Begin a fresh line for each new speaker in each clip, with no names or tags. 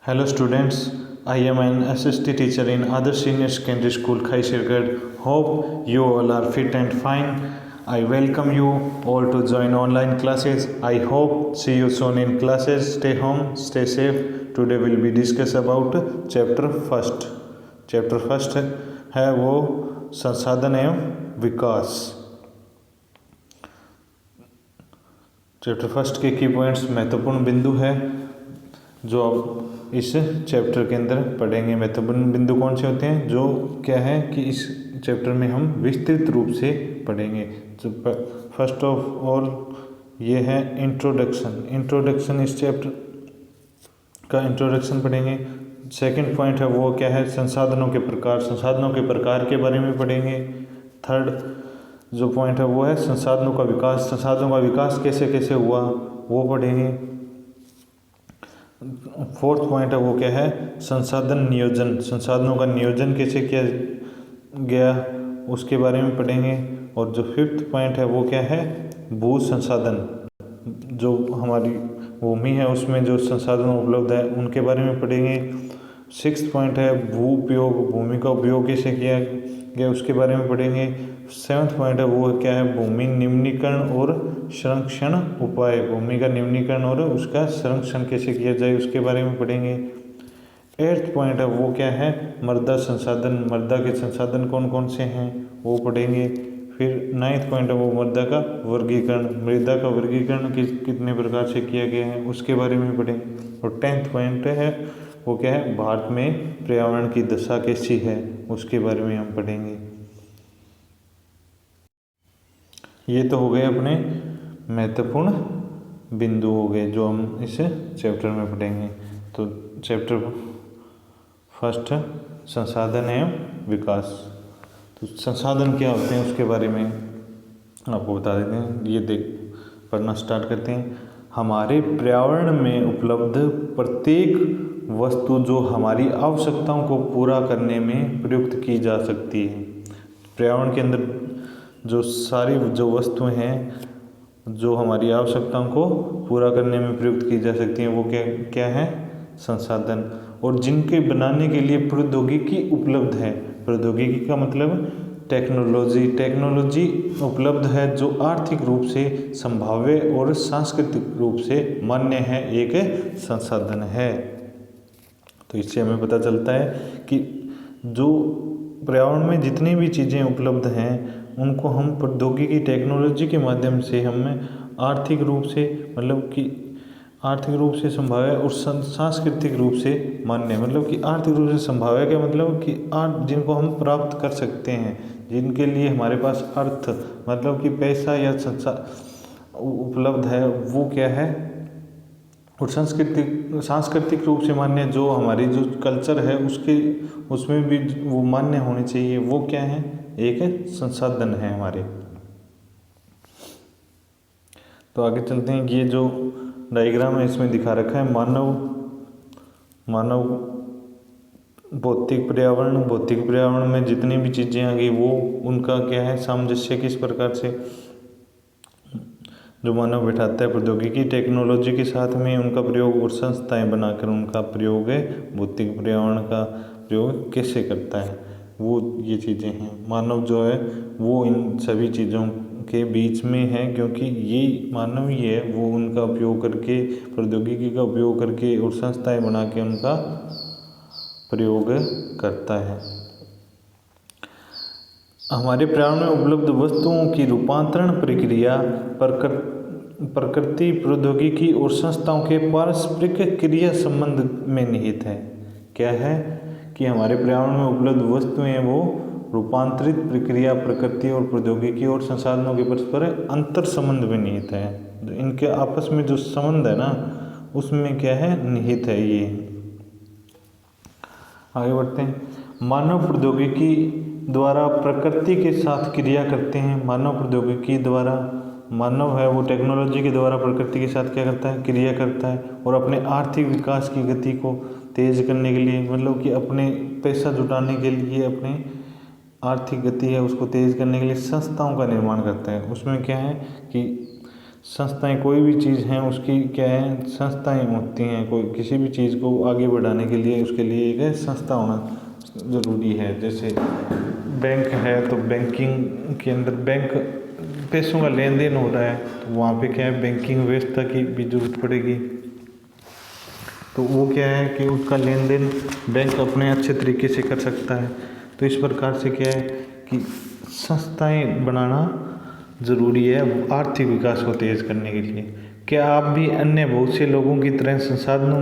Hello students, I am an SST teacher in Adarsh Senior Secondary School, Khaisirgarh. Hope you all are fit and fine. I welcome you all to join online classes. I hope see you soon in classes. Stay home, stay safe. Today we'll be discuss about chapter first. Chapter first है वो संसाधन एवं विकास। Chapter first के की points महत्वपूर्ण बिंदु है जो अब इस चैप्टर के अंदर पढ़ेंगे। महत्वपूर्ण बिंदु कौन से होते हैं जो क्या है कि इस चैप्टर में हम विस्तृत रूप से पढ़ेंगे। तो फर्स्ट ऑफ ऑल ये है इंट्रोडक्शन इस चैप्टर का इंट्रोडक्शन पढ़ेंगे। सेकंड पॉइंट है वो क्या है संसाधनों के प्रकार के बारे में पढ़ेंगे। थर्ड जो पॉइंट है वो है संसाधनों का विकास कैसे कैसे हुआ वो पढ़ेंगे। फोर्थ पॉइंट है वो क्या है संसाधनों का नियोजन कैसे किया गया उसके बारे में पढ़ेंगे। और जो फिफ्थ पॉइंट है वो क्या है भू संसाधन, जो हमारी भूमि है उसमें जो संसाधन उपलब्ध है उनके बारे में पढ़ेंगे। सिक्स्थ पॉइंट है भूमि का उपयोग कैसे किया गया उसके बारे में पढ़ेंगे। सेवन्थ पॉइंट है वो क्या है भूमि निम्नीकरण और संरक्षण उपाय, भूमि का निम्नीकरण और उसका संरक्षण कैसे किया जाए उसके बारे में पढ़ेंगे। एट्थ पॉइंट है वो क्या है मृदा के संसाधन कौन कौन से हैं वो पढ़ेंगे। फिर नाइन्थ पॉइंट है वो मृदा का वर्गीकरण कितने प्रकार से किया गया है उसके बारे में पढ़ेंगे। और टेंथ पॉइंट है वो क्या है भारत में पर्यावरण की दशा कैसी है उसके बारे में हम पढ़ेंगे। ये तो हो गए अपने महत्वपूर्ण बिंदु हो गए जो हम इस चैप्टर में पढ़ेंगे। तो चैप्टर फर्स्ट संसाधन एवं विकास। तो संसाधन क्या होते हैं उसके बारे में आपको बता देते हैं। ये पढ़ना स्टार्ट करते हैं। हमारे पर्यावरण में उपलब्ध प्रत्येक वस्तु जो हमारी आवश्यकताओं को पूरा करने में प्रयुक्त की जा सकती है। पर्यावरण के अंदर जो सारी जो वस्तुएं हैं जो हमारी आवश्यकताओं को पूरा करने में प्रयुक्त की जा सकती हैं वो क्या है संसाधन, और जिनके बनाने के लिए प्रौद्योगिकी उपलब्ध है। प्रौद्योगिकी का मतलब टेक्नोलॉजी उपलब्ध है जो आर्थिक रूप से संभाव्य और सांस्कृतिक रूप से मान्य है एक संसाधन है। तो इससे हमें पता चलता है कि जो पर्यावरण में जितनी भी चीज़ें उपलब्ध हैं उनको हम प्रौद्योगिकी टेक्नोलॉजी के माध्यम से हमें आर्थिक रूप से संभाव्य और सांस्कृतिक रूप से मान्य, मतलब कि आर्थिक रूप से संभाव्य का मतलब कि जिनको हम प्राप्त कर सकते हैं, जिनके लिए हमारे पास अर्थ मतलब कि पैसा या उपलब्ध है वो क्या है। और सांस्कृतिक रूप से मान्य जो हमारी जो कल्चर है उसमें भी वो मान्य होने चाहिए वो क्या है एक संसाधन है हमारे। तो आगे चलते हैं। ये जो डायग्राम है इसमें दिखा रखा है मानव भौतिक पर्यावरण में जितनी भी चीज़ें आ गई वो उनका क्या है सामंजस्य किस प्रकार से जो मानव बैठाता है प्रौद्योगिकी टेक्नोलॉजी के साथ में उनका प्रयोग और संस्थाएं बनाकर उनका प्रयोग है भौतिक पर्यावरण का प्रयोग कैसे करता है वो ये चीज़ें हैं। मानव जो है वो इन सभी चीज़ों के बीच में है क्योंकि ये मानव ही है वो उनका उपयोग करके प्रौद्योगिकी का उपयोग करके और संस्थाएं बना के उनका प्रयोग करता है। हमारे पर्यावरण में उपलब्ध वस्तुओं की रूपांतरण प्रक्रिया प्रकृति प्रौद्योगिकी और संस्थाओं के पारस्परिक क्रिया संबंध में निहित है। क्या है कि हमारे पर्यावरण में उपलब्ध वस्तुएं वो रूपांतरित प्रक्रिया प्रकृति और प्रौद्योगिकी और संसाधनों के परस्पर अंतर संबंध में निहित है। इनके आपस में जो संबंध है ना उसमें क्या है निहित है। ये आगे बढ़ते हैं। मानव प्रौद्योगिकी द्वारा प्रकृति के साथ क्रिया करते हैं। मानव है वो टेक्नोलॉजी के द्वारा प्रकृति के साथ क्या करता है क्रिया करता है और अपने आर्थिक विकास की गति को तेज करने के लिए मतलब कि अपने पैसा जुटाने के लिए अपने आर्थिक गति है उसको तेज करने के लिए संस्थाओं का निर्माण करता है। उसमें क्या है कि संस्थाएं कोई भी चीज़ हैं उसकी क्या है, संस्थाएं होती हैं। कोई किसी भी चीज़ को आगे बढ़ाने के लिए उसके लिए एक संस्था होना ज़रूरी है। जैसे बैंक है तो बैंकिंग के अंदर बैंक पैसों का लेन देन हो रहा है तो वहाँ पे क्या है, बैंकिंग व्यवस्था की भी जरूरत पड़ेगी। तो वो क्या है कि उसका लेन देन बैंक अपने अच्छे तरीके से कर सकता है। तो इस प्रकार से क्या है कि संस्थाएं बनाना ज़रूरी है आर्थिक विकास को तेज़ करने के लिए। क्या आप भी अन्य बहुत से लोगों की तरह संसाधनों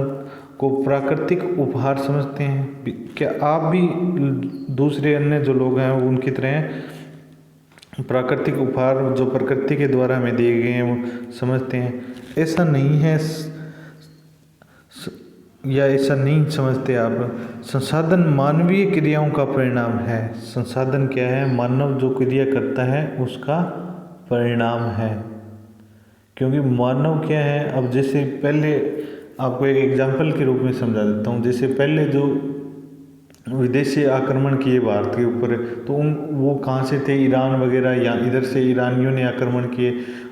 को प्राकृतिक उपहार समझते हैं? क्या आप भी दूसरे अन्य जो लोग हैं उनकी तरह प्राकृतिक उपहार जो प्रकृति के द्वारा हमें दिए गए हैं वो समझते हैं? ऐसा नहीं है या ऐसा नहीं समझते आप? संसाधन मानवीय क्रियाओं का परिणाम है। संसाधन क्या है? मानव जो क्रिया करता है उसका परिणाम है। क्योंकि मानव क्या है, अब जैसे पहले आपको एक एग्जाम्पल के रूप में समझा देता हूँ। जैसे पहले जो विदेशी आक्रमण किए भारत के ऊपर तो वो कहाँ से थे, ईरान वगैरह, या इधर से ईरानियों ने आक्रमण किए।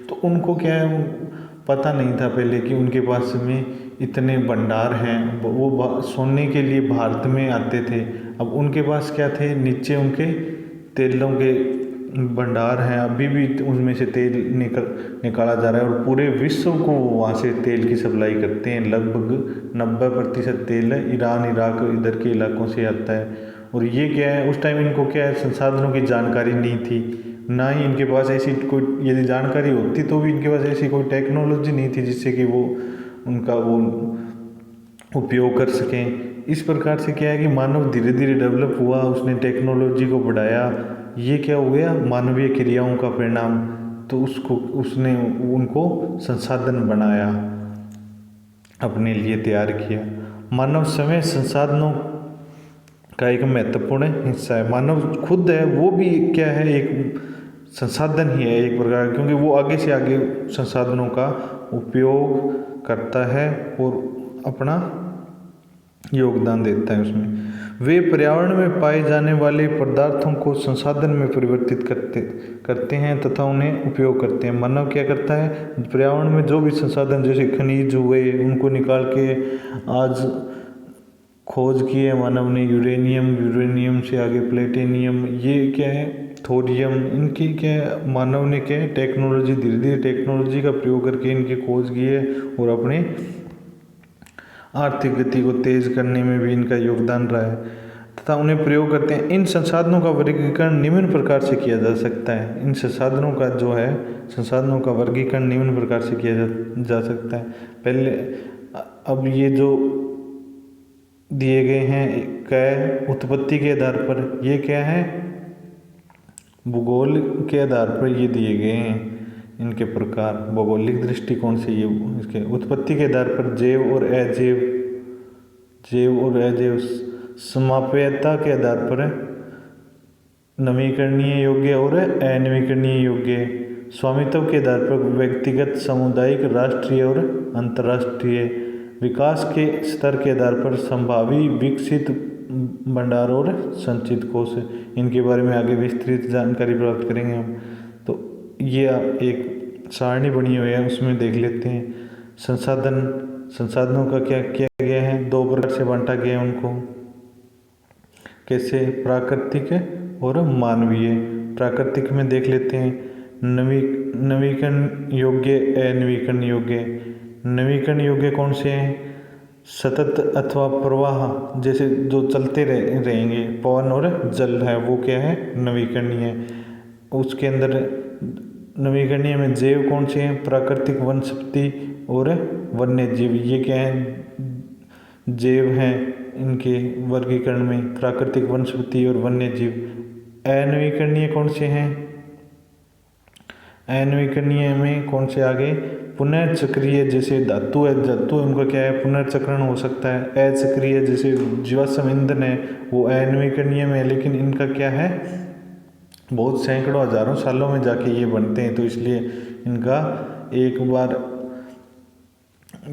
तो उनको क्या है, पता नहीं था पहले कि उनके पास में इतने भंडार हैं। वो सोने के लिए भारत में आते थे। अब उनके पास क्या थे, नीचे उनके तेलों के भंडार हैं। अभी भी उनमें से तेल निकाला जा रहा है और पूरे विश्व को वहाँ से तेल की सप्लाई करते हैं। लगभग 90% तेल ईरान, इराक इधर के इलाकों से आता है। और ये क्या है, उस टाइम इनको क्या है, संसाधनों की जानकारी नहीं थी, ना ही इनके पास ऐसी कोई, यदि जानकारी होती तो भी इनके पास ऐसी कोई टेक्नोलॉजी नहीं थी जिससे कि वो उनका वो उपयोग कर सकें। इस प्रकार से क्या है कि मानव धीरे धीरे डेवलप हुआ, उसने टेक्नोलॉजी को बढ़ाया। ये क्या हो गया, मानवीय क्रियाओं का परिणाम। तो उसने उनको संसाधन बनाया, अपने लिए तैयार किया। मानव समय संसाधनों का एक महत्वपूर्ण हिस्सा है। मानव खुद है वो भी क्या है, एक संसाधन ही है एक प्रकार, क्योंकि वो आगे से आगे संसाधनों का उपयोग करता है और अपना योगदान देता है उसमें। वे पर्यावरण में पाए जाने वाले पदार्थों को संसाधन में परिवर्तित करते हैं तथा उन्हें उपयोग करते हैं। मानव क्या करता है, पर्यावरण में जो भी संसाधन जैसे खनिज हुए उनको निकाल के आज खोज की है मानव ने। यूरेनियम से आगे प्लेटिनियम, ये क्या है, थोरियम, इनकी क्या है, मानव ने क्या है, टेक्नोलॉजी, धीरे धीरे टेक्नोलॉजी का प्रयोग करके इनकी खोज की है और अपने आर्थिक गति को तेज करने में भी इनका योगदान रहा है तथा उन्हें प्रयोग करते हैं। इन संसाधनों का वर्गीकरण निम्न प्रकार से किया जा सकता है। इन संसाधनों का जो है, संसाधनों का वर्गीकरण निम्न प्रकार से किया जा सकता है। पहले अब ये जो दिए गए हैं क्या है, उत्पत्ति के आधार पर, ये क्या है, भूगोल के आधार पर ये दिए गए हैं। इनके प्रकार भौगोलिक दृष्टिकोण से ये इसके उत्पत्ति के आधार पर जैव और अजैव समाप्यता के आधार पर नवीकरणीय योग्य और अनवीकरणीय योग्य, स्वामित्व के आधार पर व्यक्तिगत, सामुदायिक, राष्ट्रीय और अंतर्राष्ट्रीय, विकास के स्तर के आधार पर संभावी, विकसित, भंडार और संचित कोष। इनके बारे में आगे विस्तृत जानकारी प्राप्त करेंगे हम। तो ये एक सारणी बनी हुई है, उसमें देख लेते हैं। संसाधनों का क्या किया गया है, दो प्रकार से बांटा गया है उनको। कैसे, प्राकृतिक और मानवीय। प्राकृतिक में देख लेते हैं नवीकरण योग्य, अनवीकरण योग्य। नवीकरण योग्य कौन से हैं, सतत अथवा प्रवाह, जैसे जो चलते रहेंगे, पवन और जल है, वो क्या है, नवीकरणीय है। उसके अंदर नवीकरणीय में जैव कौन से हैं, प्राकृतिक, वनस्पति और वन्य जीव। ये क्या है, जैव हैं इनके वर्गीकरण में, प्राकृतिक, वनस्पति और वन्य जीव। अनवीकरणीय कौन से हैं, अनवीकरणीय में कौन से आगे, पुनर्चक्रीय, जैसे धातु है, धातु उनका क्या है, पुनर्चक्रण हो सकता है। अचक्रीय जैसे जीवाश्म ईंधन है, वो अनवीकरणीय में है, लेकिन इनका क्या है, बहुत सैकड़ों हजारों सालों में जाके ये बनते हैं। तो इसलिए इनका एक बार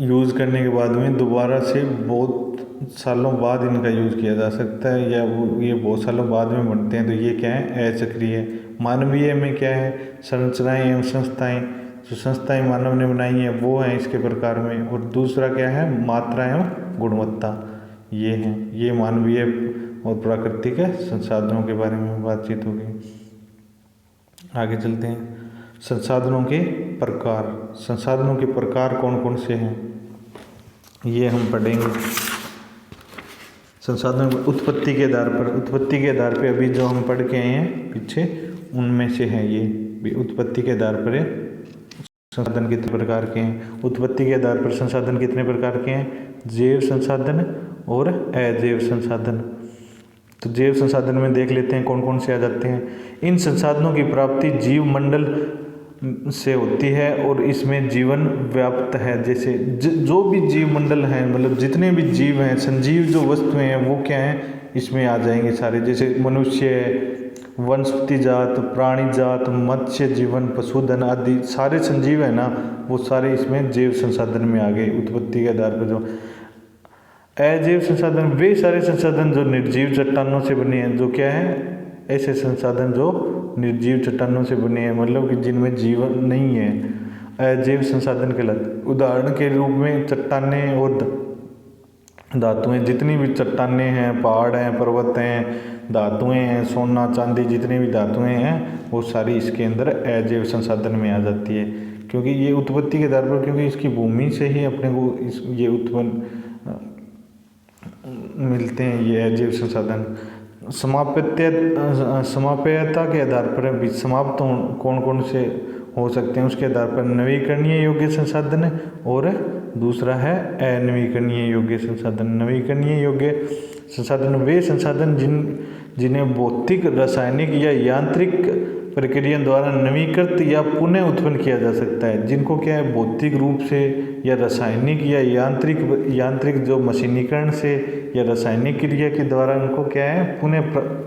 यूज़ करने के बाद में दोबारा से बहुत सालों बाद इनका यूज़ किया जा सकता है, या ये बहुत सालों बाद में बनते हैं। तो ये क्या है, अचक्रीय। मानवीय में क्या है, संरचनाएं एवं संस्थाएं, जो संस्थाएं मानव ने बनाई हैं वो हैं इसके प्रकार में। और दूसरा क्या है, मात्रा एवं गुणवत्ता, ये हैं। ये मानवीय और प्राकृतिक संसाधनों के बारे में बातचीत होगी। आगे चलते हैं। संसाधनों के प्रकार। संसाधनों के प्रकार कौन कौन से हैं ये हम पढ़ेंगे। संसाधनों की उत्पत्ति के आधार पर अभी जो हम पढ़ के आए हैं पीछे, उनमें से है ये भी। उत्पत्ति के आधार पर संसाधन कितने प्रकार के हैं। उत्पत्ति के आधार पर संसाधन कितने प्रकार के हैं, जैव संसाधन और अजैव संसाधन। तो जैव संसाधन में देख लेते हैं कौन कौन से आ जाते हैं। इन संसाधनों की प्राप्ति जीव मंडल से होती है और इसमें जीवन व्याप्त है। जैसे जो भी जीव मंडल हैं, मतलब जितने भी जीव हैं, संजीव जो वस्तुएं हैं वो क्या हैं, इसमें आ जाएंगे सारे। जैसे मनुष्य, वनस्पति जात, प्राणी जात, मत्स्य जीवन, पशुधन आदि सारे संजीव है ना, वो सारे इसमें जैव संसाधन में आ गए उत्पत्ति के आधार पर। जो अजैव संसाधन, वे सारे संसाधन जो निर्जीव चट्टानों से बने हैं। जो क्या है, ऐसे संसाधन जो निर्जीव चट्टानों से बने हैं, मतलब कि जिनमें जीवन नहीं है, अजैव संसाधन कहलाते। उदाहरण के रूप में चट्टानें और धातुएं, जितनी भी चट्टानें हैं, पहाड़ हैं, पर्वत हैं, धातुएं हैं, सोना चांदी, जितनी भी धातुएं हैं वो सारी इसके अंदर अजैव संसाधन में आ जाती है। क्योंकि ये उत्पत्ति के आधार पर, क्योंकि इसकी भूमि से ही अपने को ये उत्पन्न मिलते हैं ये अजैव संसाधन। समाप्यता के आधार पर भी समाप्त कौन कौन से हो सकते हैं, उसके आधार पर नवीकरणीय योग्य संसाधन और दूसरा है अनवीकरणीय योग्य संसाधन। नवीकरणीय योग्य संसाधन वे संसाधन जिन्हें भौतिक, रासायनिक या यांत्रिक प्रक्रिया द्वारा नवीकृत या पुनः उत्पन्न किया जा सकता है। जिनको क्या है, भौतिक रूप से या रासायनिक या यांत्रिक जो मशीनीकरण से या रासायनिक क्रिया के द्वारा उनको क्या है, पुनः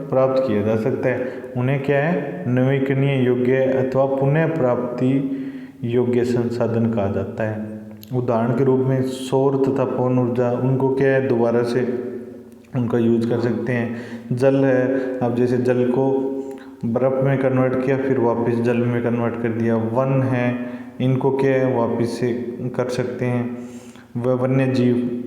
प्राप्त किया जा सकता है। उन्हें क्या है, नवीकरणीय योग्य अथवा पुनः प्राप्ति योग्य संसाधन कहा जाता है। उदाहरण के रूप में सौर तथा पवन ऊर्जा, उनको क्या है, दोबारा से उनका यूज कर सकते हैं। जल है, अब जैसे जल को बर्फ़ में कन्वर्ट किया, फिर वापस जल में कन्वर्ट कर दिया। वन है, इनको क्या है, वापस से कर सकते हैं। वन्य जीव,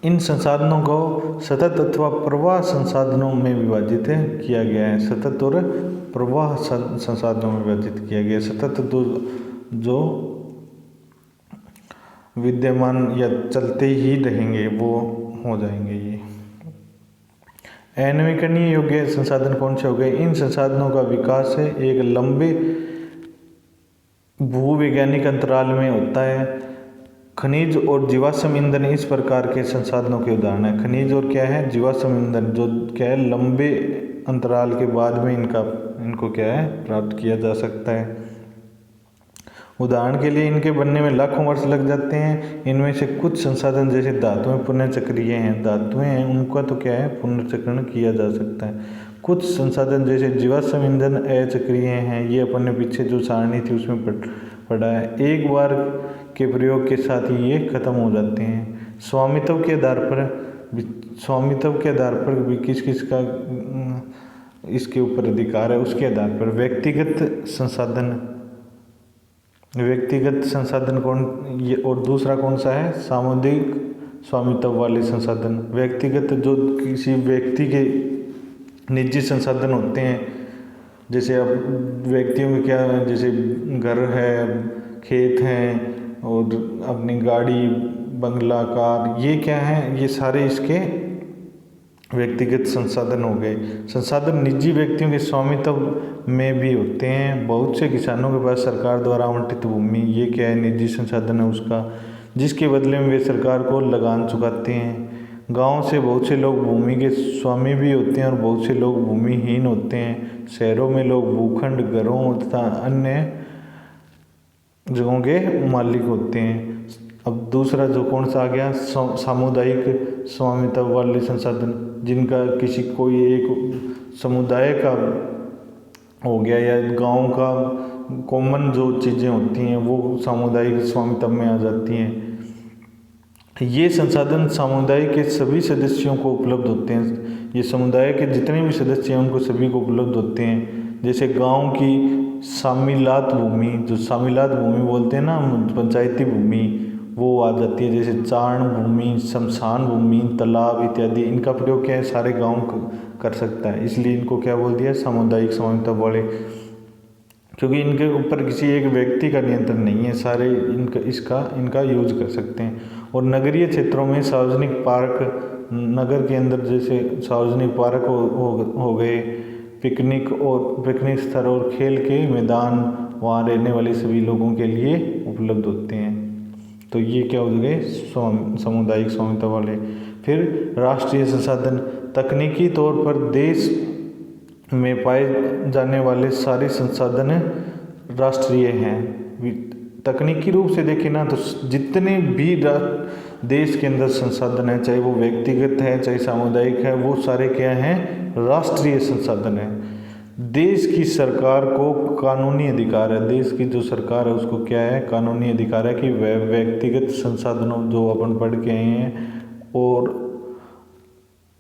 इन संसाधनों को सतत अथवा प्रवाह संसाधनों में विभाजित किया गया है। सतत और प्रवाह संसाधनों में विभाजित किया गया है। सतत तो जो विद्यमान या चलते ही रहेंगे वो हो जाएंगे ये। अनवीकरणीय योग्य संसाधन कौन से हो गए, इन संसाधनों का विकास है एक लंबे भूवैज्ञानिक अंतराल में होता है। खनिज और जीवाश्म ईंधन इस प्रकार के संसाधनों के उदाहरण है। खनिज और क्या है, जीवाश्म ईंधन, जो क्या है, लंबे अंतराल के बाद में इनको क्या है, प्राप्त किया जा सकता है। उदाहरण के लिए इनके बनने में लाखों वर्ष लग जाते हैं। इनमें से कुछ संसाधन जैसे धातुएं पुनर्चक्रीय हैं, धातुएं हैं उनका तो क्या है, पुनर्चक्रण किया जा सकता है। कुछ संसाधन जैसे जीवाश्म ईंधन अचक्रीय हैं, ये अपन ने पीछे जो सारणी थी उसमें पढ़ा है। एक बार के प्रयोग के साथ ही ये खत्म हो जाते हैं। स्वामित्व के आधार पर भी किस किस का इसके ऊपर अधिकार है, उसके आधार पर व्यक्तिगत संसाधन कौन ये, और दूसरा कौन सा है, सामुदायिक स्वामित्व वाले संसाधन। व्यक्तिगत जो किसी व्यक्ति के निजी संसाधन होते हैं, जैसे अब व्यक्तियों के क्या, जैसे घर है, खेत हैं और अपनी गाड़ी, बंगला, कार, ये क्या है, ये सारे इसके व्यक्तिगत संसाधन हो गए। संसाधन निजी व्यक्तियों के स्वामित्व में भी होते हैं। बहुत से किसानों के पास सरकार द्वारा आवंटित भूमि, ये क्या है, निजी संसाधन है उसका, जिसके बदले में वे सरकार को लगान चुकाते हैं। गांव से बहुत से लोग भूमि के स्वामी भी होते हैं और बहुत से लोग भूमिहीन होते हैं। शहरों में लोग भूखंड, घरों तथा अन्य जगहों के मालिक होते हैं। अब दूसरा जो कौन सा आ गया, सामुदायिक स्वामित्व वाले संसाधन, जिनका किसी कोई एक समुदाय का हो गया या गांव का कॉमन जो चीज़ें होती हैं वो सामुदायिक स्वामित्व में आ जाती हैं। ये संसाधन समुदाय के सभी सदस्यों को उपलब्ध होते हैं। ये समुदाय के जितने भी सदस्य हैं उनको सभी को उपलब्ध होते हैं। जैसे गांव की शामिलात भूमि, जो शामिलात भूमि बोलते हैं ना पंचायती भूमि, वो आ जाती है। जैसे चारण भूमि, शमशान भूमि, तालाब इत्यादि, इनका प्रयोग क्या है सारे गांव कर सकता है, इसलिए इनको क्या बोल दिया सामुदायिक स्वामित्व वाले, क्योंकि इनके ऊपर किसी एक व्यक्ति का नियंत्रण नहीं है, सारे इनका यूज कर सकते हैं। और नगरीय क्षेत्रों में सार्वजनिक पार्क, नगर के अंदर जैसे सार्वजनिक पार्क हो गए, पिकनिक स्थल और खेल के मैदान वहाँ रहने वाले सभी लोगों के लिए उपलब्ध होते हैं। तो ये क्या हो गए सामुदायिक स्वामित्व वाले। फिर राष्ट्रीय संसाधन, तकनीकी तौर पर देश में पाए जाने वाले सारे संसाधन राष्ट्रीय हैं। तकनीकी रूप से देखें ना तो जितने भी देश के अंदर संसाधन है, चाहे वो व्यक्तिगत है चाहे सामुदायिक है, वो सारे क्या हैं राष्ट्रीय संसाधन है। देश की सरकार को कानूनी अधिकार है, देश की जो सरकार है उसको क्या है कानूनी अधिकार है कि वह व्यक्तिगत संसाधनों जो अपन पढ़ के आए हैं और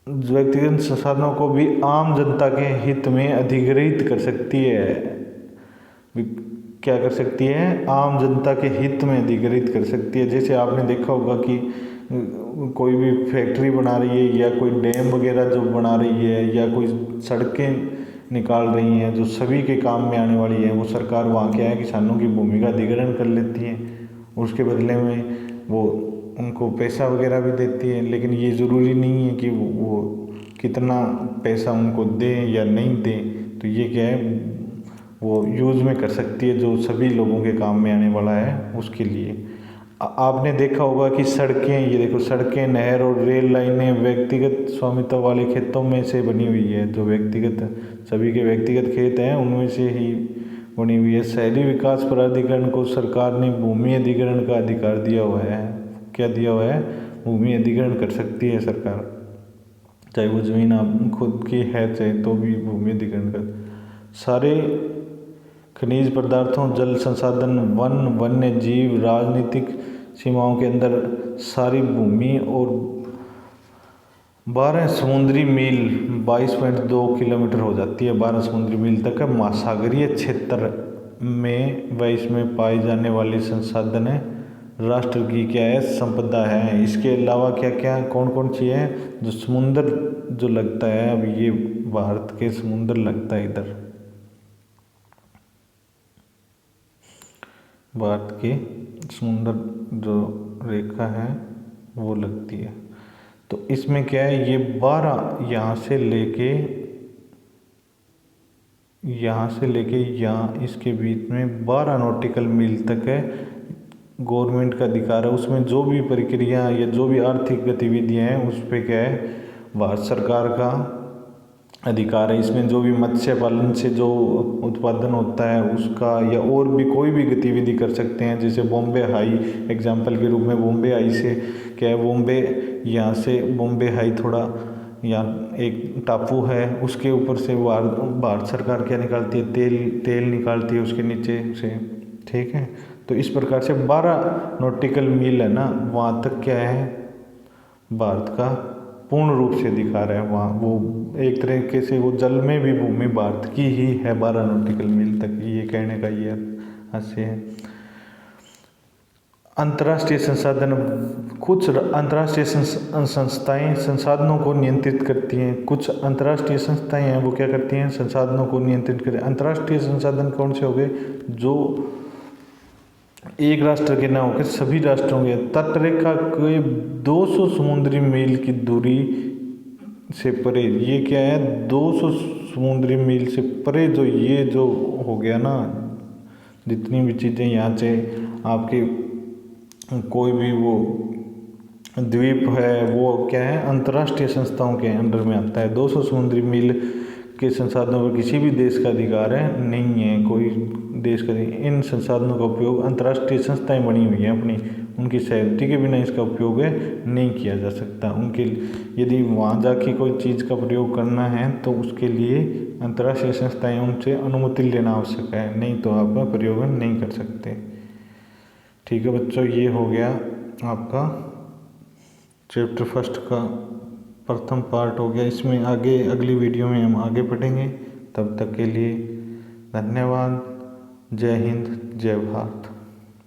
व्यक्तिगत संसाधनों को भी आम जनता के हित में अधिग्रहित कर सकती है। क्या कर सकती है आम जनता के हित में अधिग्रहित कर सकती है। जैसे आपने देखा होगा कि कोई भी फैक्ट्री बना रही है या कोई डैम वगैरह जो बना रही है या कोई सड़कें निकाल रही हैं जो सभी के काम में आने वाली है, वो सरकार वहाँ क्या है किसानों की भूमि का अधिग्रहण कर लेती है, उसके बदले में वो उनको पैसा वगैरह भी देती है। लेकिन ये ज़रूरी नहीं है कि वो कितना पैसा उनको दें या नहीं दें, तो ये क्या है वो यूज़ में कर सकती है जो सभी लोगों के काम में आने वाला है उसके लिए। आपने देखा होगा कि सड़कें, ये देखो सड़कें, नहर और रेल लाइनें व्यक्तिगत स्वामित्व वाले खेतों में से बनी हुई है, जो व्यक्तिगत सभी के व्यक्तिगत खेत हैं उनमें से ही बनी हुई है। शहरी विकास प्राधिकरण को सरकार ने भूमि अधिग्रहण का अधिकार दिया हुआ है। क्या दिया हुआ है भूमि अधिग्रहण कर सकती है सरकार, चाहे वो ज़मीन आप खुद की है चाहे तो भी भूमि अधिग्रहण कर। सारे खनिज पदार्थों, जल संसाधन, वन, वन्य जीव, राजनीतिक सीमाओं के अंदर सारी भूमि और 12 समुद्री मील 22.2 किलोमीटर हो जाती है, 12 समुद्री मील तक है महासागरीय क्षेत्र में व इसमें पाए जाने वाले संसाधन है राष्ट्र की क्या है संपदा है। इसके अलावा क्या क्या कौन कौन सी है जो समुंदर जो लगता है, अब ये भारत के समुंदर लगता है, इधर भारत के समुंदर जो रेखा है वो लगती है। तो इसमें क्या है ये 12 यहाँ से लेके यहाँ इसके बीच में 12 नॉटिकल मील तक है गवर्नमेंट का अधिकार है। उसमें जो भी प्रक्रिया या जो भी आर्थिक गतिविधियाँ हैं उस पर क्या है भारत सरकार का अधिकार है। इसमें जो भी मत्स्य पालन से जो उत्पादन होता है उसका या और भी कोई भी गतिविधि कर सकते हैं। जैसे बॉम्बे हाई एग्जाम्पल के रूप में, बॉम्बे हाई से क्या है बॉम्बे यहाँ से बॉम्बे हाई थोड़ा यहाँ एक टापू है उसके ऊपर से भारत सरकार क्या निकालती है तेल निकालती है उसके नीचे से, ठीक है। तो इस प्रकार से 12 नॉटिकल मील है ना वहाँ तक क्या है भारत का पूर्ण रूप से अधिकार है। वहाँ वो एक तरीके से वो जल में भी भूमि भारत की ही है 12 नॉटिकल मील तक, ये कहने का ये हास्य है। अंतर्राष्ट्रीय संसाधन, कुछ अंतर्राष्ट्रीय संस्थाएं संसाधनों को नियंत्रित करती हैं। कुछ अंतर्राष्ट्रीय संस्थाएं हैं वो क्या करती हैं संसाधनों को नियंत्रित करती हैं। अंतर्राष्ट्रीय संसाधन कौन से हो गए जो एक राष्ट्र के ना होकर सभी राष्ट्रों के तटरेखा के 200 समुद्री मील की दूरी से परे, ये क्या है 200 समुद्री मील से परे जो ये जो हो गया ना जितनी भी चीज़ें यहाँ से आपके कोई भी वो द्वीप है वो क्या है अंतर्राष्ट्रीय संस्थाओं के अंडर में आता है। 200 समुद्री मील के संसाधनों पर किसी भी देश का अधिकार है नहीं है, कोई देश का इन संसाधनों का उपयोग अंतर्राष्ट्रीय संस्थाएं बनी हुई हैं अपनी, उनकी सहमति के बिना इसका उपयोग नहीं किया जा सकता। उनके यदि वहाँ जाके कोई चीज़ का प्रयोग करना है तो उसके लिए अंतर्राष्ट्रीय संस्थाएं उनसे अनुमति लेना आवश्यक है, नहीं तो आप प्रयोग नहीं कर सकते। ठीक है बच्चों, ये हो गया आपका चैप्टर फर्स्ट का प्रथम पार्ट हो गया। इसमें आगे अगली वीडियो में हम आगे पढ़ेंगे। तब तक के लिए धन्यवाद। जय हिंद, जय भारत।